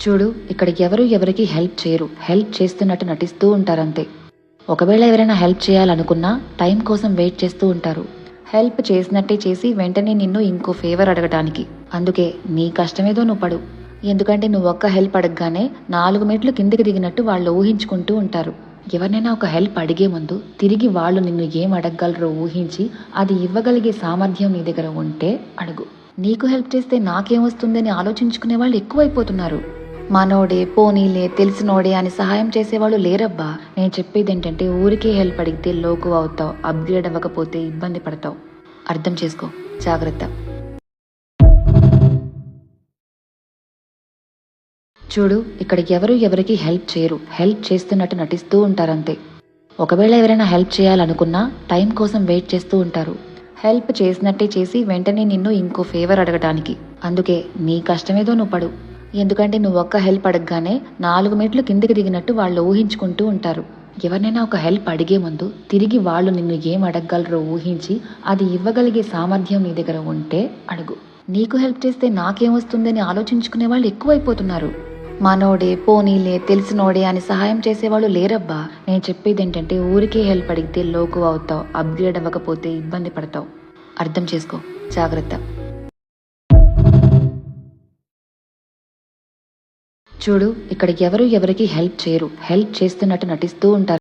చూడు, ఇక్కడ ఎవరు ఎవరికి హెల్ప్ చేయరు. హెల్ప్ చేస్తున్నట్టు నటిస్తూ ఉంటారంతే. ఒకవేళ ఎవరైనా హెల్ప్ చేయాలనుకున్నా టైం కోసం వెయిట్ చేస్తూ ఉంటారు. హెల్ప్ చేసినట్టే చేసి వెంటనే నిన్ను ఇంకో ఫేవర్ అడగటానికి. అందుకే నీ కష్టమేదో నువ్వు పడు. ఎందుకంటే నువ్వు ఒక్క హెల్ప్ అడగగానే 4 మెట్లు కిందికి దిగినట్టు వాళ్ళు ఊహించుకుంటూ ఉంటారు. ఎవరినైనా ఒక హెల్ప్ అడిగే ముందు తిరిగి వాళ్ళు నిన్ను ఏం అడగగలరో ఊహించి అది ఇవ్వగలిగే సామర్థ్యం నీ దగ్గర ఉంటే అడుగు. నీకు హెల్ప్ చేస్తే నాకేమొస్తుందని ఆలోచించుకునే వాళ్ళు ఎక్కువైపోతున్నారు. మనోడే, పోనీలే, తెలిసినోడే అని సహాయం చేసేవాళ్ళు లేరబ్బా. నేను చెప్పేది ఏంటంటే ఊరికే హెల్ప్ అడిగితే లోకు అవుతావు, అప్గ్రేడ్ అవ్వకపోతే ఇబ్బంది పడతావు. అర్థం చేసుకో. జాగ్రత్త. చూడు, ఇక్కడ ఎవరు ఎవరికి హెల్ప్ చేయరు. హెల్ప్ చేస్తున్నట్టు నటిస్తూ ఉంటారంతే. ఒకవేళ ఎవరైనా హెల్ప్ చేయాలనుకున్నా టైం కోసం వెయిట్ చేస్తూ ఉంటారు. హెల్ప్ చేసినట్టే చేసి వెంటనే నిన్ను ఇంకో ఫేవర్ అడగటానికి. అందుకే నీ కష్టమేదో నువ్వు పడు. ఎందుకంటే నువ్వు ఒక్క హెల్ప్ అడగగానే 4 మెట్లు కిందికి దిగినట్టు వాళ్ళు ఊహించుకుంటూ ఉంటారు. ఎవరినైనా ఒక హెల్ప్ అడిగే ముందు తిరిగి వాళ్ళు నిన్ను ఏం అడగగలరో ఊహించి అది ఇవ్వగలిగే సామర్థ్యం నీ దగ్గర ఉంటే అడుగు. నీకు హెల్ప్ చేస్తే నాకేమొస్తుందని ఆలోచించుకునే వాళ్ళు ఎక్కువైపోతున్నారు. మనోడే, పోనీలే, తెలిసినోడే అని సహాయం చేసేవాళ్ళు లేరబ్బా. నేను చెప్పేది ఏంటంటే ఊరికే హెల్ప్ అడిగితే లోకు అవుతావు, అప్గ్రేడ్ అవ్వకపోతే ఇబ్బంది పడతావు. అర్థం చేసుకో. జాగ్రత్త. చూడు, ఇక్కడ ఎవరు ఎవరికి హెల్ప్ చేయరు. హెల్ప్ చేస్తున్నట్టు నటిస్తూ ఉంటారు.